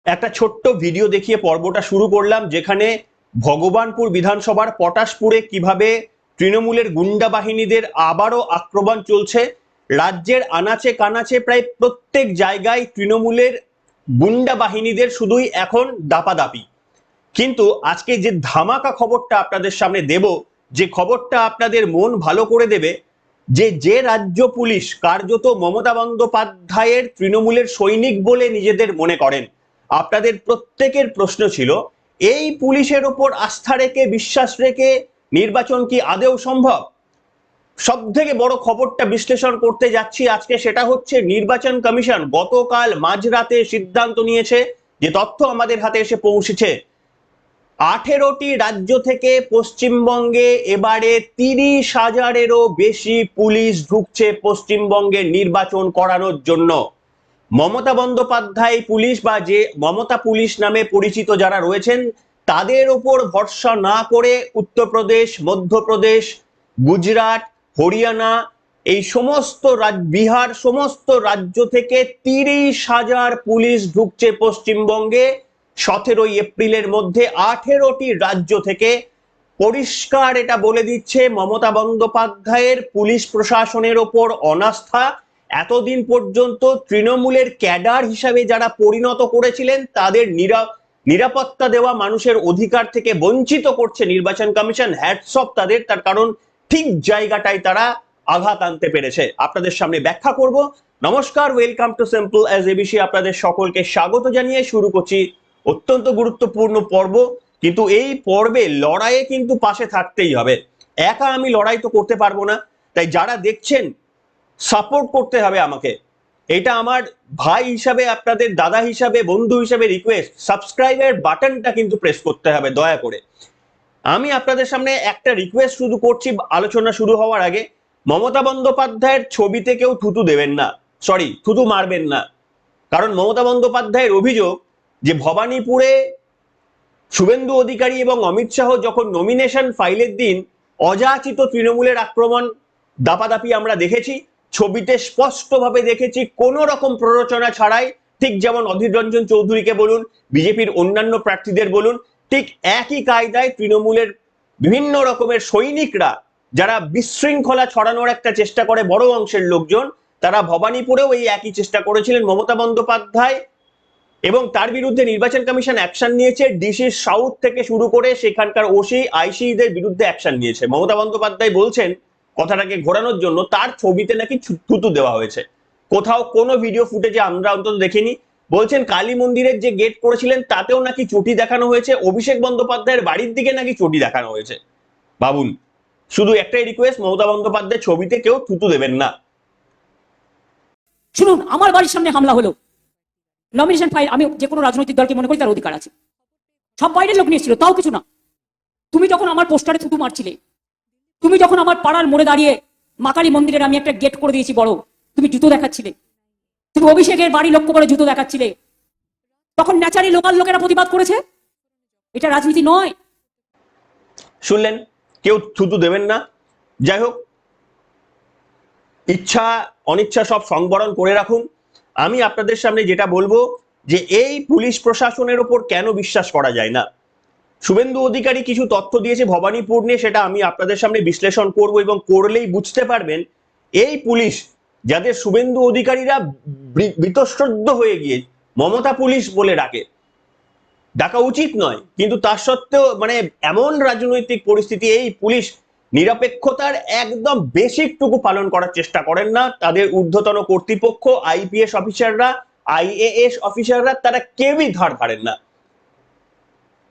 একটা ছোট্ট ভিডিও দেখিয়ে পর্বটা শুরু করলাম, যেখানে ভগবানপুর বিধানসভার পটাশপুরে কিভাবে তৃণমূলের গুন্ডা বাহিনীদের আবারও আক্রমণ চলছে। রাজ্যের আনাচে কানাচে প্রায় প্রত্যেক জায়গায় তৃণমূলের গুন্ডা বাহিনীদের শুধুই এখন দাপাদাপি। কিন্তু আজকে যে ধামাকা খবরটা আপনাদের সামনে দেব, যে খবরটা আপনাদের মন ভালো করে দেবে, যে রাজ্য পুলিশ কার্যত মমতা বন্দ্যোপাধ্যায়ের তৃণমূলের সৈনিক বলে নিজেদের মনে করেন, আপনাদের প্রত্যেকের প্রশ্ন ছিল এই পুলিশের ওপর আস্থা রেখে বিশ্বাস রেখে নির্বাচন কি আদৌ সম্ভব। সব থেকে বড় খবরটা বিশ্লেষণ করতে যাচ্ছি আজকে, সেটা হচ্ছে নির্বাচন কমিশন গতকাল মাঝরাতে সিদ্ধান্ত নিয়েছে, যে তথ্য আমাদের হাতে এসে পৌঁছেছে, 18টি রাজ্য থেকে পশ্চিমবঙ্গে এবারে 30,000-এরও বেশি পুলিশ ঢুকছে পশ্চিমবঙ্গে নির্বাচন করানোর জন্য। মমতা বন্দ্যোপাধ্যায় পুলিশ বা যে মমতা পুলিশ নামে পরিচিত যারা রয়েছেন, তাদের ওপর ভরসা না করে উত্তরপ্রদেশ, মধ্যপ্রদেশ, গুজরাট, হরিয়ানা, এই সমস্ত বিহার, সমস্ত রাজ্য থেকে 30,000 পুলিশ ঢুকছে পশ্চিমবঙ্গে 17 এপ্রিলের মধ্যে। 18টি রাজ্য থেকে। পরিষ্কার এটা বলে দিচ্ছে মমতা বন্দ্যোপাধ্যায়ের পুলিশ প্রশাসনের ওপর অনাস্থা। এতদিন পর্যন্ত তৃণমূলের ক্যাডার হিসাবে যারা পরিণত করেছিলেন, তাদের নিরাপত্তা দেওয়া মানুষের অধিকার থেকে বঞ্চিত করছে নির্বাচন কমিশন। হ্যাটস অফ তাদের, তার কারণ ঠিক জায়গাটাই তারা আঘাত আনতে পেরেছে। আপনাদের সামনে ব্যাখ্যা করব। নমস্কার, welcome to simple as ABC. আপনাদের সকলকে স্বাগত জানিয়ে শুরু করছি অত্যন্ত গুরুত্বপূর্ণ পর্ব। কিন্তু এই পর্বে লড়াইয়ে কিন্তু পাশে থাকতেই হবে। একা আমি লড়াই তো করতে পারবো না, তাই যারা দেখছেন সাপোর্ট করতে হবে আমাকে। এটা আমার ভাই হিসাবে, আপনাদের দাদা হিসাবে, বন্ধু হিসাবে রিকোয়েস্ট, সাবস্ক্রাইবের বাটনটা কিন্তু প্রেস করতে হবে দয়া করে। আমি আপনাদের সামনে একটা রিকোয়েস্ট শুধু করছি আলোচনা শুরু হওয়ার আগে, মমতা বন্দ্যোপাধ্যায়ের ছবিতে কেউ থুতু দেবেন না, সরি থুতু মারবেন না। কারণ মমতা বন্দ্যোপাধ্যায়ের অভিযোগ যে ভবানীপুরে শুভেন্দু অধিকারী এবং অমিত শাহ যখন নমিনেশন ফাইলের দিন অযাচিত তৃণমূলের আক্রমণ দাপাদাপি আমরা দেখেছি, ছবিতে স্পষ্টভাবে দেখেছি, কোন রকম প্ররোচনা ছাড়াই। ঠিক যেমন অধীর রঞ্জন চৌধুরীকে বলুন, বিজেপির অন্যান্য প্রার্থীদের বলুন, ঠিক একই কায়দায় তৃণমূলের বিভিন্ন রকমের সৈনিকরা যারা বিশৃঙ্খলা ছড়ানোর একটা চেষ্টা করে বড় অংশের লোকজন, তারা ভবানীপুরেও এই একই চেষ্টা করেছিলেন। মমতা বন্দ্যোপাধ্যায় এবং তার বিরুদ্ধে নির্বাচন কমিশন অ্যাকশন নিয়েছে। ডিসি সাউথ থেকে শুরু করে সেখানকার ওসি আইসিদের বিরুদ্ধে অ্যাকশন নিয়েছে। মমতা বন্দ্যোপাধ্যায় বলছেন, কথাটাকে ঘোরানোর জন্য, তার ছবিতে নাকি থুতু দেওয়া হয়েছে। কোথাও কোনো ভিডিও ফুটেজে আমরা অন্তত দেখিনি। বলছেন কালী মন্দিরের যে গেট করেছিলেন তাতেও নাকি চটি দেখানো হয়েছে, অভিষেক বন্দ্যোপাধ্যায়ের বাড়ির দিকে নাকি চটি দেখানো হয়েছে। ভাবুন, শুধু একটাই রিকোয়েস্ট, মমতা বন্দ্যোপাধ্যায়ের ছবিতে কেউ থুতু দেবেন না। শুনুন, আমার বাড়ির সামনে হামলা হলো, নমিনেশন ফাইল, আমি যে কোনো রাজনৈতিক দলকে মনে করি তার অধিকার আছে, সব বাইরের লোক নিয়েছিল, তাও কিছু না। তুমি যখন আমার পোস্টারে থুতু মারছিলে, তুমি যখন আমার পাড়ার মোড়ে দাঁড়িয়ে মা কালী মন্দিরের আমি একটা গেট করে দিয়েছি বড়, তুমি জুতো দেখাচ্ছিলে, তুমি অভিষেকের বাড়ি লক্ষ্য করে জুতো দেখাচ্ছিলে, তখন ন্যাচারালি লোকাল লোকেরা প্রতিবাদ করেছে। এটা রাজনীতি নয়। শুনলেন, কেউ থুতু দেবেন না। যাই হোক, ইচ্ছা অনিচ্ছা সব সংবরণ করে রাখুন। আমি আপনাদের সামনে যেটা বলবো, যে এই পুলিশ প্রশাসনের ওপর কেন বিশ্বাস করা যায় না। শুভেন্দু অধিকারী কিছু তথ্য দিয়েছে ভবানীপুর নিয়ে, সেটা আমি আপনাদের সামনে বিশ্লেষণ করব, এবং করলেই বুঝতে পারবেন এই পুলিশ যাদের শুভেন্দু অধিকারীরা বীতশ্রদ্ধ হয়ে গিয়ে মমতা পুলিশ বলে ডাকা উচিত নয়, কিন্তু তার সত্ত্বেও মানে এমন রাজনৈতিক পরিস্থিতি, এই পুলিশ নিরপেক্ষতার একদম বেসিকটুকু পালন করার চেষ্টা করেন না। তাদের ঊর্ধ্বতন কর্তৃপক্ষ, আইপিএস অফিসাররা, আইএএস অফিসাররা, তারা কেউই ধার ধারেন না।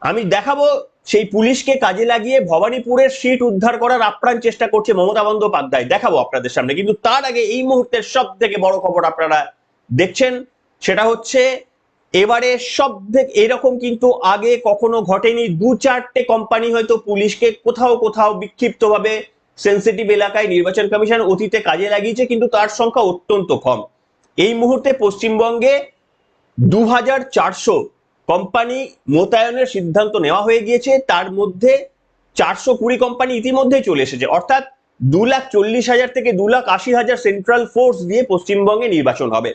আমি দেখাবো সেই পুলিশকে কাজে লাগিয়ে ভবানীপুরের সিট উদ্ধার করার আপ্রাণ চেষ্টা করছে মমতা বন্দ্যোপাধ্যায়, দেখাবো আপনাদের সামনে। কিন্তু তার আগে এই মুহূর্তের সব থেকে বড় খবর আপনারা দেখছেন, সেটা হচ্ছে এবারে সব থেকে এরকম কিন্তু আগে কখনো ঘটেনি। 2-4টে কোম্পানি হয়তো পুলিশকে কোথাও কোথাও বিক্ষিপ্তভাবে সেন্সিটিভ এলাকায় নির্বাচন কমিশন অতীতে কাজে লাগিয়েছে, কিন্তু তার সংখ্যা অত্যন্ত কম। এই মুহূর্তে পশ্চিমবঙ্গে 2400 কোম্পানি মোতায়েনের সিদ্ধান্ত নেওয়া হয়ে গিয়েছে। তার মধ্যে 420 কোম্পানি ইতিমধ্যে চলে এসেছে, অর্থাৎ 2,40,000 থেকে 2,80,000 সেন্ট্রাল ফোর্স দিয়ে পশ্চিমবঙ্গে নির্বাচন হবে।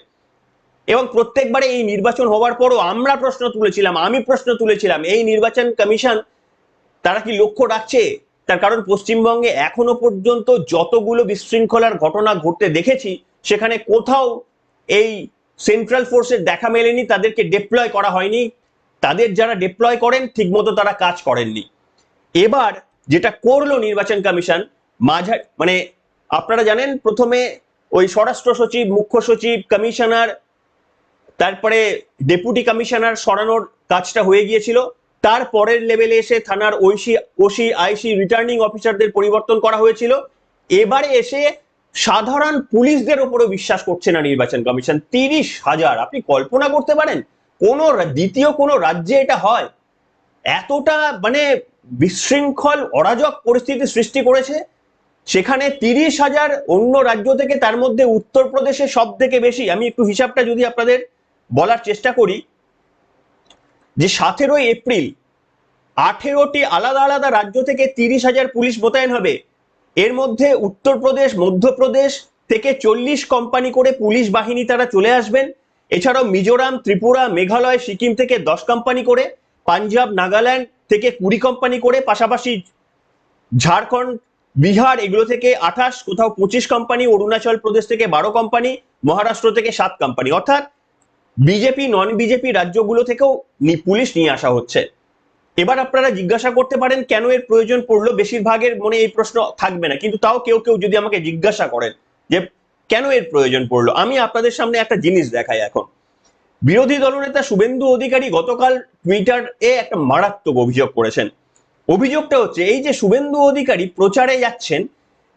এবং প্রত্যেকবারে এই নির্বাচন হওয়ার পরও আমরা প্রশ্ন তুলেছিলাম, আমি প্রশ্ন তুলেছিলাম, এই নির্বাচন কমিশন তারা কি লক্ষ্য রাখছে? তার কারণ পশ্চিমবঙ্গে এখনো পর্যন্ত যতগুলো বিশৃঙ্খলার ঘটনা ঘটতে দেখেছি সেখানে কোথাও এই সেন্ট্রাল ফোর্সের দেখা মেলেনি, তাদেরকে ডিপ্লয় করা হয়নি, তাদের যারা ডিপ্লয় করেন ঠিকমতো তারা কাজ করেননি। এবার যেটা করলো নির্বাচন কমিশন, মানে আপনারা জানেন প্রথমে ওই স্বরাষ্ট্র সচিব, মুখ্য সচিব, কমিশনার, তারপরে ডেপুটি কমিশনার সরানোর কাজটা হয়ে গিয়েছিল। তারপরের লেভেলে এসে থানার ওসি আইসি রিটার্নিং অফিসারদের পরিবর্তন করা হয়েছিল। এবারে এসে সাধারণ পুলিশদের উপরও বিশ্বাস করছে না নির্বাচন কমিশন। 30,000, আপনি কল্পনা করতে পারেন কোন দ্বিতীয় কোন রাজ্যে এটা হয়? এতটা মানে বিশৃঙ্খল অরাজক পরিস্থিতি সৃষ্টি করেছে সেখানে 30,000 অন্য রাজ্য থেকে, তার মধ্যে উত্তরপ্রদেশে সব থেকে বেশি। আমি একটু হিসাবটা যদি আপনাদের বলার চেষ্টা করি, যে 17 এপ্রিল 18টি আলাদা আলাদা রাজ্য থেকে 30,000 পুলিশ মোতায়েন হবে। এর মধ্যে উত্তরপ্রদেশ, মধ্যপ্রদেশ থেকে 40 কোম্পানি করে পুলিশ বাহিনী তারা চলে আসবেন। এছাড়াও মিজোরাম, ত্রিপুরা, মেঘালয়, সিকিম থেকে 10 কোম্পানি করে, পাঞ্জাব, নাগাল্যান্ড থেকে 20 কোম্পানি করে, পাশাপাশি ঝাড়খণ্ড, বিহার এগুলো থেকে 28, কোথাও 25 কোম্পানি, অরুণাচল প্রদেশ থেকে 12 কোম্পানি, মহারাষ্ট্র থেকে 7 কোম্পানি। অর্থাৎ বিজেপি নন বিজেপি রাজ্যগুলো থেকেও পুলিশ নিয়ে আসা হচ্ছে। এবার আপনারা জিজ্ঞাসা করতে পারেন কেন এর প্রয়োজন পড়লো? বেশিরভাগের মনে এই প্রশ্ন থাকবে না, কিন্তু তাও কেউ কেউ যদি আমাকে জিজ্ঞাসা করেন যে কেন এর প্রয়োজন পড়লো, আমি আপনাদের সামনে একটা জিনিস দেখাই। এখন বিরোধী দলনেতা শুভেন্দু অধিকারী গতকাল টুইটারে একটা মারাত্মক অভিযোগ করেছেন। অভিযোগটা হচ্ছে এই যে শুভেন্দু অধিকারী প্রচারে যাচ্ছেন,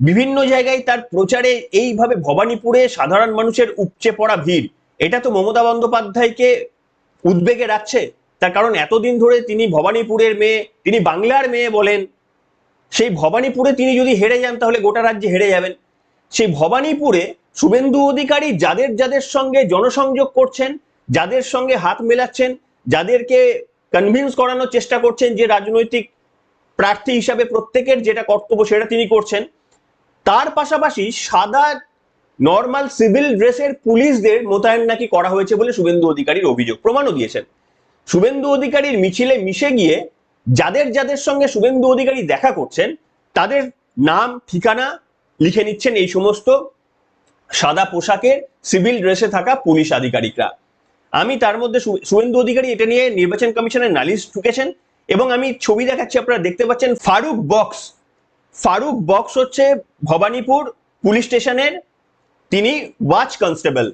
বিভিন্ন জায়গায় তার প্রচারে এইভাবে ভবানীপুরে সাধারণ মানুষের উপচে পড়া ভিড়, এটা তো মমতা বন্দ্যোপাধ্যায়কে উদ্বেগে রাখছে। তার কারণ এতদিন ধরে তিনি ভবানীপুরের মেয়ে, তিনি বাংলার মেয়ে বলেন। সেই ভবানীপুরে তিনি যদি হেরে যান তাহলে গোটা রাজ্যে হেরে যাবেন। সেই ভবানীপুরে শুভেন্দু অধিকারী যাদের যাদের সঙ্গে জনসংযোগ করছেন, যাদের সঙ্গে হাত মেলাচ্ছেন, যাদেরকে কনভিন্স করানোর চেষ্টা করছেন যে রাজনৈতিক প্রার্থী হিসাবে প্রত্যেকের যেটা কর্তব্য সেটা তিনি করছেন, তার পাশাপাশি সাদা নর্মাল সিভিল ড্রেসের পুলিশদের মোতায়েন নাকি করা হয়েছে বলে শুভেন্দু অধিকারীর অভিযোগ, প্রমাণও দিয়েছেন। শুভেন্দু অধিকারীর মিছিলে মিশে গিয়ে যাদের যাদের সঙ্গে শুভেন্দু অধিকারী দেখা করছেন তাদের নাম ঠিকানা লিখে নিচ্ছেন এই সমস্ত সাদা পোশাকের সিভিল ড্রেসে থাকা পুলিশ আধিকারিকরা। আমি তার মধ্যে শুভেন্দু অধিকারী এটা নিয়ে নির্বাচন কমিশনের নালিশ ঠুকেছেন এবং আমি ছবি দেখাচ্ছি, আপনারা দেখতে পাচ্ছেন। ফারুক বক্স হচ্ছে ভবানীপুর পুলিশ স্টেশনের, তিনি ওয়াচ কনস্টেবল।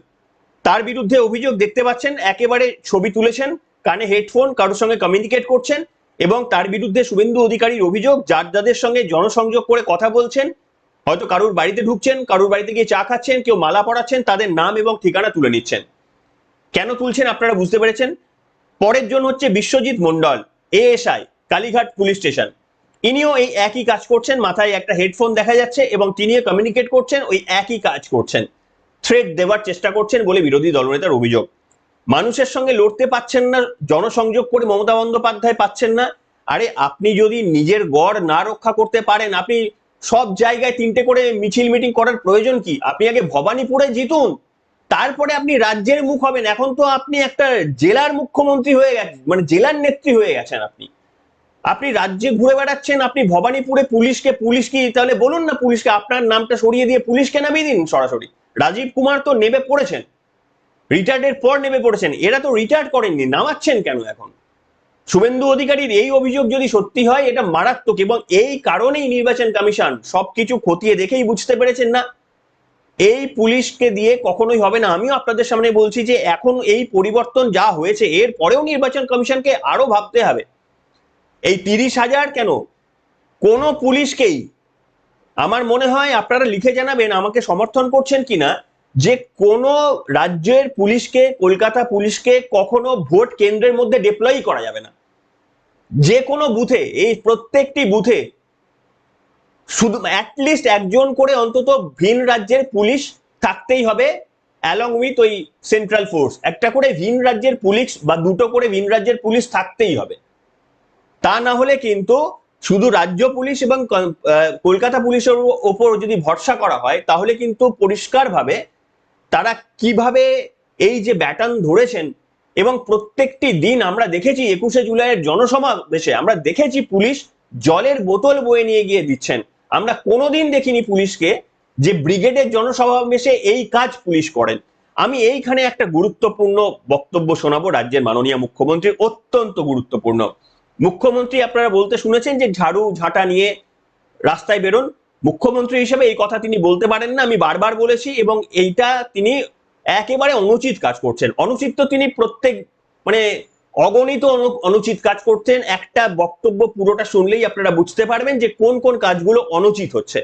তার বিরুদ্ধে অভিযোগ দেখতে পাচ্ছেন, একেবারে ছবি তুলেছেন, কানে হেডফোন, কারোর সঙ্গে কমিউনিকেট করছেন এবং তার বিরুদ্ধে শুভেন্দু অধিকারীর অভিযোগ যাদের সঙ্গে জনসংযোগ করে কথা বলছেন, হয়তো কারুর বাড়িতে ঢুকছেন, কারুর বাড়িতে গিয়ে চা খাচ্ছেন, কেউ মালা পরাচ্ছেন, তাদের নাম এবং ঠিকানা তুলে নিচ্ছেন। কেন তুলছেন আপনারা বুঝতে পেরেছেন। পরের জন হচ্ছে Biswajit Mondal, ASI, Kalighat police station. ইনিও এই একই কাজ করছেন, মাথায় একটা হেডফোন দেখা যাচ্ছে এবং তিনিও কমিউনিকেট করছেন, ওই একই কাজ করছেন, থ্রেট দেওয়ার চেষ্টা করছেন বলে বিরোধী দলনেতার অভিযোগ। মানুষের সঙ্গে লড়তে পাচ্ছেন না, জনসংযোগ করে মমতা বন্দ্যোপাধ্যায় পাচ্ছেন না। আরে আপনি যদি নিজের গড় না রক্ষা করতে পারেন, আপনি সব জায়গায় 3টে করে মিছিল মিটিং করার প্রয়োজন কি? আপনি আগে ভবানীপুরে জিতুন, তারপরে আপনি রাজ্যের মুখ হবেন। এখন তো আপনি একটা জেলার মুখ্যমন্ত্রী হয়ে গেছেন, মানে জেলার নেত্রী হয়ে গেছেন। আপনি রাজ্যে ঘুরে বেড়াচ্ছেন, আপনি ভবানীপুরে পুলিশ কি তাহলে বলুন না, পুলিশকে আপনার নামটা সরিয়ে দিয়ে পুলিশকে নামিয়ে দিন সরাসরি। রাজীব কুমার তো নেমে পড়েছেন, রিটায়ার্ডের পর নেমে পড়েছেন, এরা তো রিটায়ার্ড করেননি, নামাচ্ছেন কেন এখন? শুভেন্দু অধিকারীর এই অভিযোগ যদি সত্যি হয় এটা মারাত্মক এবং এই কারণেই নির্বাচন কমিশন সবকিছু খতিয়ে দেখেই বুঝতে পেরেছেন না এই পুলিশকে দিয়ে কখনোই হবে না। আমিও আপনাদের সামনে বলছি যে এখন এই পরিবর্তন যা হয়েছে এর পরেও নির্বাচন কমিশনকে আরো ভাবতে হবে। এই 30,000 কেন, কোন পুলিশকেই আমার মনে হয় আপনারা লিখে জানাবেন আমাকে সমর্থন করছেন কিনা, যে কোন রাজ্যের পুলিশকে, কলকাতা পুলিশকে কখনো ভোট কেন্দ্রের মধ্যে ডিপ্লয় করা যাবে না। যে কোনো বুথে, এই প্রত্যেকটি বুথে শুধু অ্যাটলিস্ট একজন করে অন্তত ভিন রাজ্যের পুলিশ থাকতেই হবে, অ্যালং উইথ ওই সেন্ট্রাল ফোর্স। একটা করে ভিন রাজ্যের পুলিশ বা দুটো করে ভিন রাজ্যের পুলিশ থাকতেই হবে। তা না হলে কিন্তু শুধু রাজ্য পুলিশ এবং কলকাতা পুলিশের ওপর যদি ভরসা করা হয় তাহলে কিন্তু পরিষ্কারভাবে তারা কিভাবে এই যে ব্যাটন ধরেছেন, এবং প্রত্যেকটি দিন আমরা দেখেছি 21শে জুলাইয়ের জনসমাবেশে আমরা দেখেছি পুলিশ জলের বোতল বয়ে নিয়ে গিয়ে দিচ্ছেন। আমরা কোনোদিন দেখিনি পুলিশকে যে ব্রিগেডের জনসমাবেশে এই কাজ পুলিশ করেন। আমি এইখানে একটা গুরুত্বপূর্ণ বক্তব্য শোনাবো রাজ্যের মাননীয় মুখ্যমন্ত্রী, অত্যন্ত গুরুত্বপূর্ণ। মুখ্যমন্ত্রী আপনারা বলতে শুনেছেন যে ঝাড়ু ঝাঁটা নিয়ে রাস্তায় বেরোন। মুখ্যমন্ত্রী হিসেবে এই কথা তিনি বলতে পারেন না, আমি বারবার বলেছি, এবং এইটা তিনি একেবারে অনুচিত কাজ করছেন। অনুচিত তো তিনি প্রত্যেক মানে অগণিত অনুচিত কাজ করছেন। একটা বক্তব্য পুরোটা শুনলেই আপনারা বুঝতে পারবেন যে কোন কোন কাজগুলো অনুচিত হচ্ছে।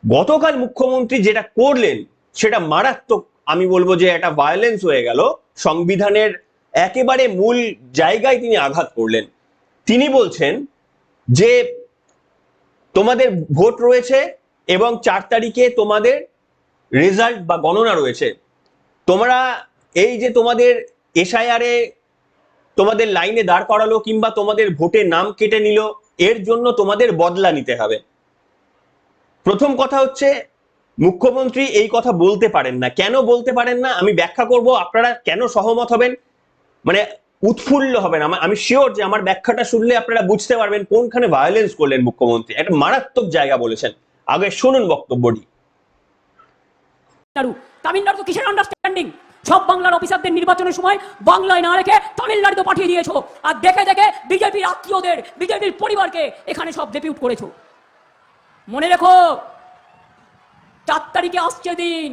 গতকাল মুখ্যমন্ত্রী যেটা করলেন সেটা মারাত্মক, আমি বলবো যে একটা ভায়োলেন্স হয়ে গেল, সংবিধানের একেবারে মূল জায়গায় তিনি আঘাত করলেন। তিনি বলছেন যে তোমাদের ভোট রয়েছে এবং 4 তারিখে তোমাদের রেজাল্ট বা গণনা রয়েছে, তোমরা এই যে তোমাদের এসআইআর এ তোমাদের লাইনে দাঁড় করালো কিংবা তোমাদের ভোটে নাম কেটে নিল, এর জন্য তোমাদের বদলা নিতে হবে। প্রথম কথা হচ্ছে মুখ্যমন্ত্রী এই কথা বলতে পারেন না। কেন বলতে পারেন না আমি ব্যাখ্যা করব, আপনারা কেন সহমত হবেন, মানে উৎফুল্ল হবেন। আমি শিওর যে আমার ব্যাখ্যাটা শুনলে আপনারা বুঝতে পারবেন কোনখানে ভায়োলেন্স করলেন মুখ্যমন্ত্রী, একটা মারাত্মক জায়গা বলেছেন। আগে শুনুন বক্তব্যটি। তামিলনাড়ু কিসের আন্ডারস্ট্যান্ডিং? সব বাংলার অফিসারদের নির্বাচনের সময় বাংলায় না রেখে তামিলনাড়ুতে পাঠিয়ে দিয়েছো, আর দেখে দেখে বিজেপির আত্মীয়দের, বিজেপির পরিবারকে এখানে সব ডেপিউট করেছো। মনে রেখো 4 তারিখে আসছে দিন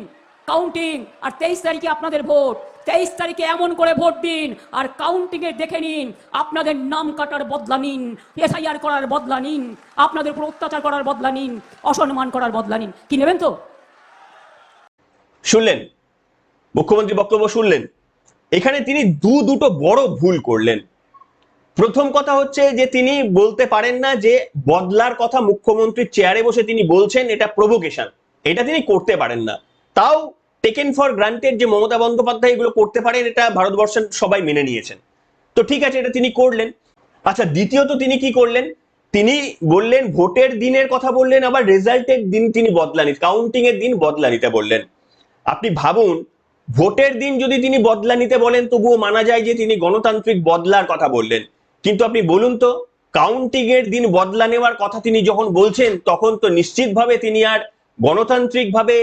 কাউন্টিং, আর 23 তারিখে আপনাদের ভোট। 23 তারিখে এমন করে ভোট দিন আর কাউন্টিং এ দেখে নিন, আপনাদের নাম কাটার বদলা নিন, এসআইআর করার বদলা নিন, আপনাদের উপর অত্যাচার করার বদলা নিন, অসম্মান করার বদলা নিন। কি নেবেন তো? শুনলেন মুখ্যমন্ত্রী বক্তব্য শুনলেন। এখানে তিনি দুটো বড় ভুল করলেন। প্রথম কথা হচ্ছে যে তিনি বলতে পারেন না যে বদলার কথা মুখ্যমন্ত্রীর চেয়ারে বসে তিনি বলছেন এটা প্রভোকেশন, এটা তিনি করতে পারেন না। তাও টেকেন ফর গ্রান্টেড যে মমতা বন্দ্যোপাধ্যায় এগুলো করতে পারেন, এটা ভারতবর্ষের সবাই মেনে নিয়েছেন, তো ঠিক আছে, এটা তিনি করলেন। আচ্ছা, দ্বিতীয়ত তিনি কি করলেন, তিনি বললেন ভোটের দিনের কথা বললেন, আবার রেজাল্টের দিন তিনি বদলা নিতে, কাউন্টিং এর দিন বদলা নিতে বললেন। আপনি ভাবুন, ভোটের দিন যদি তিনি বদলা নিতে বলেন তবুও মানা যায় যে তিনি গণতান্ত্রিক বদলার কথা বললেন, কিন্তু আপনি বলুন তো কাউন্টিং এর দিন বদলা নেওয়ার কথা তিনি যখন বলছেন তখন তো নিশ্চিতভাবে তিনি আর গণতান্ত্রিক ভাবে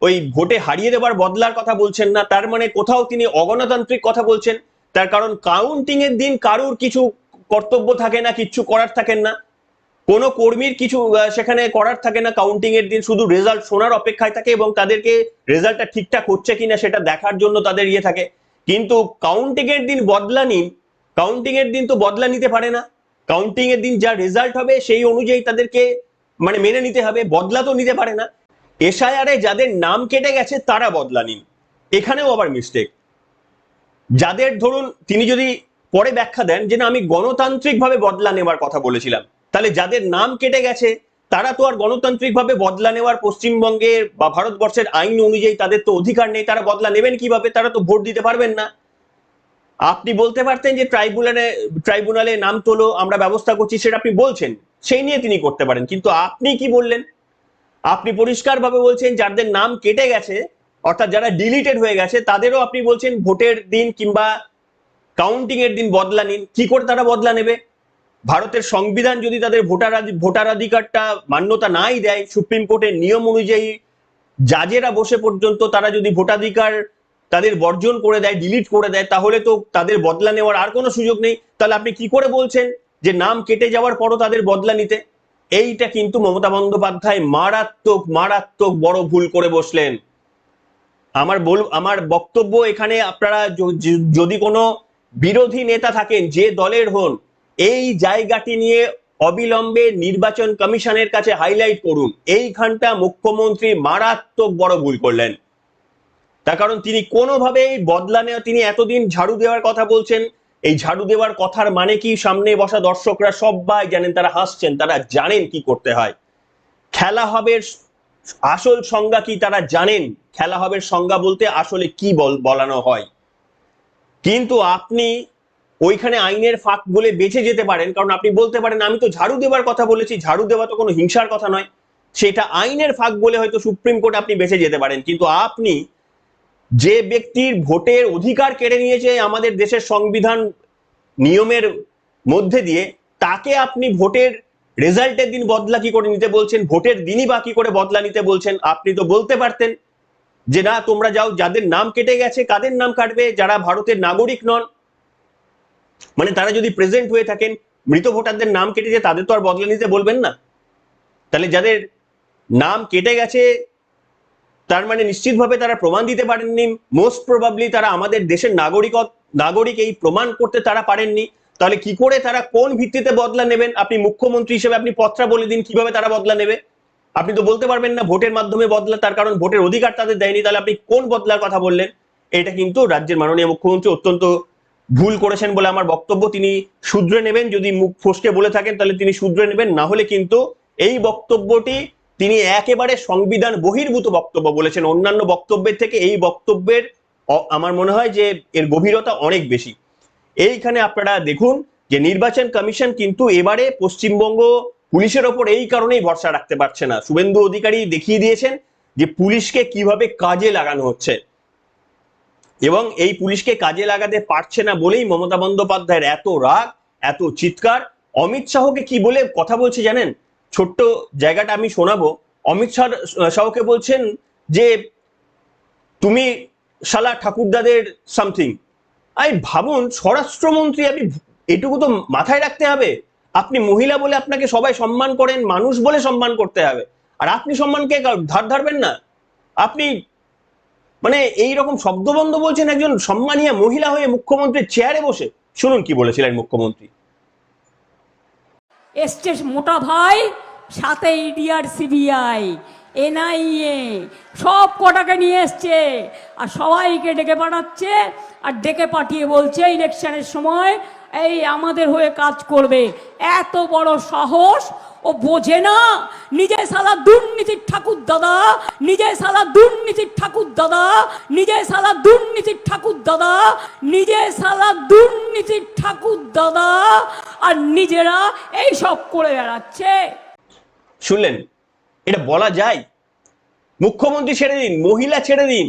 ওই ভোটে হারিয়ে দেবার বদলার কথা বলছেন না। তার মানে কোথাও তিনি অগণতান্ত্রিক কথা বলছেন। তার কারণ কাউন্টিং এর দিন কারুর কিছু কর্তব্য থাকে না, কিচ্ছু করার থাকেন না, কোনো কর্মীর কিছু সেখানে করার থাকে না। কাউন্টিং এর দিন শুধু রেজাল্ট শোনার অপেক্ষায় থাকে এবং তাদেরকে রেজাল্টটা ঠিকঠাক হচ্ছে কিনা সেটা দেখার জন্য তাদের ইয়ে থাকে। কিন্তু কাউন্টিং এর দিন বদলা নিন, কাউন্টিং এর দিন তো বদলা নিতে পারে না। কাউন্টিং এর দিন যা রেজাল্ট হবে সেই অনুযায়ী তাদেরকে মানে মেনে নিতে হবে, বদলা তো নিতে পারে না। এসআইআর এ যাদের নাম কেটে গেছে তারা বদলা নিন, এখানেও আবার মিস্টেক। যাদের ধরুন তিনি যদি পরে ব্যাখ্যা দেন যে না আমি গণতান্ত্রিক ভাবে বদলা নেওয়ার কথা বলেছিলাম, তাহলে যাদের নাম কেটে গেছে তারা তো আর গণতান্ত্রিক ভাবে বদলা নেওয়ার পশ্চিমবঙ্গের বা ভারতবর্ষের আইন অনুযায়ী তাদের তো অধিকার নেই, তারা বদলা নেবেন কিভাবে? তারা তো ভোট দিতে পারবেন না। আপনি বলতে পারতেন যে ট্রাইব্যুনালে নাম তোলো, আমরা ব্যবস্থা করছি, সেটা আপনি বলছেন, সেই নিয়ে তিনি করতে পারেন। কিন্তু আপনি কি বললেন? আপনি পরিষ্কারভাবে বলছেন যাদের নাম কেটে গেছে, অর্থাৎ যারা ডিলিটেড হয়ে গেছে, তাদেরও আপনি বলছেন ভোটের দিন কিংবা কাউন্টিং এর দিন বদলা নিন। কি করে তারা বদলা নেবে? ভারতের সংবিধান যদি তাদের ভোটাধিকারটা মান্যতা নাই দেয়, সুপ্রিম কোর্টের নিয়ম অনুযায়ী জাজেরা বসে পর্যন্ত তারা যদি ভোটাধিকার তাদের বর্জন করে দেয়, ডিলিট করে দেয়, তাহলে তো তাদের বদলা নেওয়ার আর কোনো সুযোগ নেই। তাহলে আপনি কি করে বলছেন যে নাম কেটে যাওয়ার পরও তাদের বদলা নিতে? এইটা কিন্তু মমতা বন্দ্যোপাধ্যায় মারাত্মক মারাত্মক বড় ভুল করে বসলেন। আমার বক্তব্য এখানে, আপনারা যদি কোনো বিরোধী নেতা থাকেন যে দলের হন, এই জায়গাটি নিয়ে অবিলম্বে নির্বাচন কমিশনের কাছে হাইলাইট করুন। এইখানটা মুখ্যমন্ত্রী মারাত্মক বড় ভুল করলেন। তার কারণ তিনি কোনোভাবে বদলা নেওয়া, তিনি এতদিন ঝাড়ু দেওয়ার কথা বলছেন, এই ঝাড়ু দেওয়ার কথার মানে কি সামনে বসা দর্শকরা সবাই জানেন, তারা হাসছেন, তারা জানেন কি করতে হয়। খেলা হবে আসল সংজ্ঞা কি তারা জানেন, খেলা হবে সংজ্ঞা বলতে আসলে কি বলানো হয়। কিন্তু আপনি ওইখানে আইনের ফাঁক বলে বেঁচে যেতে পারেন, কারণ আপনি বলতে পারেন আমি তো ঝাড়ু দেওয়ার কথা বলেছি, ঝাড়ু দেওয়া তো কোনো হিংসার কথা নয়, সেটা আইনের ফাঁক বলে হয়তো সুপ্রিম কোর্ট আপনি বেঁচে যেতে পারেন। কিন্তু আপনি যে ব্যক্তির ভোটের অধিকার কেড়ে নিয়েছে আমাদের দেশের সংবিধান নিয়মের মধ্যে দিয়ে, তাকে আপনি ভোটের রেজাল্টের দিন বদলা কি করে নিতে বলছেন, ভোটের দিনই বা কি করে বদলা নিতে বলছেন? আপনি তো বলতে পারতেন যে না, তোমরা যাও, যাদের নাম কেটে গেছে কাদের নাম কাটবে, যারা ভারতের নাগরিক নন, মানে তারা যদি প্রেজেন্ট হয়ে থাকেন, মৃত ভোটারদের নাম কেটেছে, তাদের তো আর বদলা নিতে বলবেন না। তাহলে যাদের নাম কেটে গেছে তার মানে নিশ্চিতভাবে তারা প্রমাণ দিতে পারেননি, মোস্ট প্রবাবলি তারা আমাদের দেশের নাগরিক এই প্রমাণ করতে তারা পারেননি। তাহলে কি করে তারা, কোন ভিত্তিতে বদলা নেবেন? আপনি মুখ্যমন্ত্রী হিসেবে আপনি পত্রা বলে দিন কিভাবে তারা বদলা নেবে। আপনি তো বলতে পারবেন না ভোটের মাধ্যমে বদলা, তার কারণ ভোটের অধিকার তাদের দেয়নি। তাহলে আপনি কোন বদলার কথা বললেন? এটা কিন্তু রাজ্যের মাননীয় মুখ্যমন্ত্রী অত্যন্ত ভুল করেছেন বলে আমার বক্তব্য। তিনি শুধরে নেবেন, যদি মুখ ফসকে বলে থাকেন তাহলে তিনি শুধরে নেবেন, না হলে কিন্তু এই বক্তব্যটি তিনি একেবারে সংবিধান বহির্ভূত বক্তব্য বলেছেন। অন্যান্য বক্তব্যের থেকে এই বক্তব্যের আমার মনে হয় যে এর গভীরতা অনেক বেশি। এইখানে আপনারা দেখুন যে নির্বাচন কমিশন কিন্তু এবারে পশ্চিমবঙ্গ পুলিশের ওপর এই কারণেই ভরসা রাখতে পারছে না। শুভেন্দু অধিকারী দেখিয়ে দিয়েছেন যে পুলিশকে কিভাবে কাজে লাগানো হচ্ছে, এবং এই পুলিশকে কাজে লাগাতে পারছে না বলেই মমতা বন্দ্যোপাধ্যায়ের এত রাগ, এত চিৎকার। অমিত শাহকে কি বলে কথা বলছে জানেন? ছোট্ট জায়গাটা আমি শোনাবো। অমিত শাহকে বলছেন যে তুমি শালা ঠাকুরদাদের সামথিং। আমি ভাবুন, স্বরাষ্ট্রমন্ত্রী, আপনি এটুকু তো মাথায় রাখতে হবে। আপনি মহিলা বলে আপনাকে সবাই সম্মান করেন, মানুষ বলে সম্মান করতে হবে, আর আপনি সম্মানকে ধার ধারবেন না? আপনি মানে এইরকম শব্দবন্ধ বলছেন একজন সম্মানীয় মহিলা হয়ে মুখ্যমন্ত্রীর চেয়ারে বসে। শুনুন কি বলেছিলেন মুখ্যমন্ত্রী। এসছে মোটা ভাই, সাথে ইডিআর, সিবিআই, এনআইএ, সব কটাকে নিয়ে এসছে, আর সবাইকে ডেকে পাঠাচ্ছে, আর ডেকে পাঠিয়ে বলছে ইলেকশনের সময় এই আমাদের হয়ে কাজ করবে। এত বড় সাহস! ও বোঝে না নিজে সালা দুর্নীতির ঠাকুর দাদা, নিজে সালা দুর্নীতির ঠাকুর দাদা, নিজে সালা দুর্নীতির ঠাকুর দাদা, নিজে সালা দুর্নীতির ঠাকুর দাদা, আর নিজেরা এই সব করে বেড়াচ্ছে। শুনলেন? এটা বলা যায়? মুখ্যমন্ত্রী ছেড়ে দিন, মহিলা ছেড়ে দিন,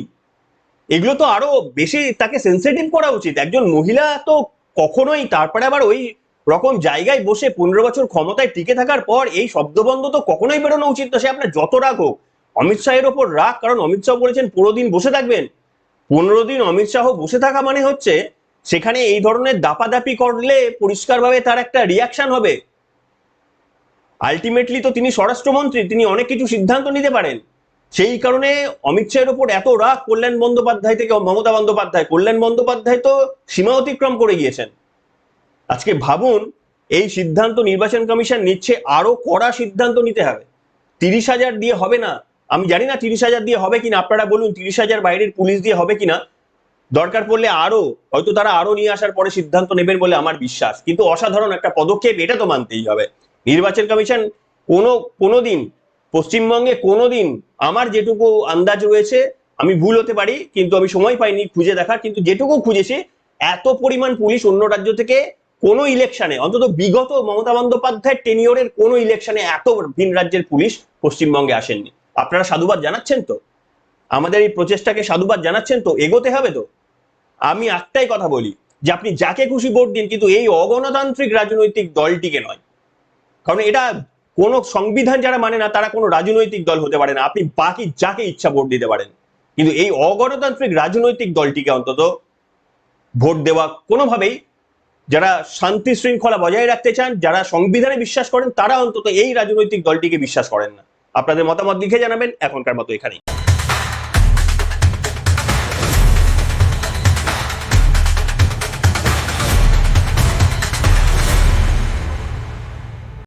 এগুলো তো আরো বেশি তাকে সেন্সিটিভ করা উচিত। একজন মহিলা তো কখনোই, তারপরে আবার ওই রকম জায়গায় বসে 15 বছর ক্ষমতায় টিকে থাকার পর এই শব্দবন্ধ তো কখনোই বেরোনো উচিত না। সে আপনার যত রাগ হোক, অমিত শাহের ওপর রাগ, কারণ অমিত শাহ বলেছেন 15 দিন বসে থাকবেন। 15 দিন অমিত শাহ বসে থাকা মানে হচ্ছে সেখানে এই ধরনের দাপাদাপি করলে পরিষ্কারভাবে তার একটা রিয়াকশন হবে। আলটিমেটলি তো তিনি স্বরাষ্ট্রমন্ত্রী, তিনি অনেক কিছু সিদ্ধান্ত নিতে পারেন। সেই কারণে অমিত শাহের ওপর এত রাগ কল্যাণ বন্দ্যোপাধ্যায় থেকে মমতা বন্দ্যোপাধ্যায়। কল্যাণ বন্দ্যোপাধ্যায় তো সীমা অতিক্রম করে গিয়েছেন। আজকে ভাবুন, এই সিদ্ধান্ত নির্বাচন কমিশন নিচ্ছে, আরো কড়া সিদ্ধান্ত নিতে হবে। 30,000 দিয়ে হবে না। আমি জানি না 30,000 দিয়ে হবে কিনা, আপনারা বলুন 30,000 বাইরের পুলিশ দিয়ে হবে কিনা। দরকার পড়লে আরো, হয়তো তারা আরো নিয়ে আসার পরে সিদ্ধান্ত নেবেন বলে আমার বিশ্বাস। কিন্তু অসাধারণ একটা পদক্ষেপ, এটা তো মানতেই হবে। নির্বাচন কমিশন কোনোদিন পশ্চিমবঙ্গে কোনোদিন, আমার যেটুকু আন্দাজ রয়েছে, আমি ভুল হতে পারি কিন্তু আমি সময় পাইনি খুঁজে দেখার, কিন্তু যেটুকু খুঁজেছি এত পরিমাণ পুলিশ অন্য রাজ্য থেকে কোনো ইলেকশনে, অন্তত বিগত মমতা বন্দ্যোপাধ্যায়ের টেনিওরের কোনো ইলেকশনে এত ভিন রাজ্যের পুলিশ পশ্চিমবঙ্গে আসেননি। আপনারা সাধুবাদ জানাচ্ছেন তো? আমাদের এই প্রচেষ্টাকে সাধুবাদ জানাচ্ছেন তো? এগোতে হবে তো? আমি একটাই কথা বলি যে আপনি যাকে খুশি ভোট দিন, কিন্তু এই অগণতান্ত্রিক রাজনৈতিক দলটিকে নয়। কারণ এটা কোনো সংবিধান যারা মানে না তারা কোনো রাজনৈতিক দল হতে পারে না। আপনি বাকি যাকে ইচ্ছা ভোট দিতে পারেন, কিন্তু এই অগণতান্ত্রিক রাজনৈতিক দলটিকে অন্তত ভোট দেওয়া কোনোভাবেই, যারা শান্তি শৃঙ্খলা বজায় রাখতে চান, যারা সংবিধানে বিশ্বাস করেন, তারা অন্তত এই রাজনৈতিক দলটিকে বিশ্বাস করেন না। আপনাদের মতামত লিখে জানাবেন। এখনকার মতো এখানেই।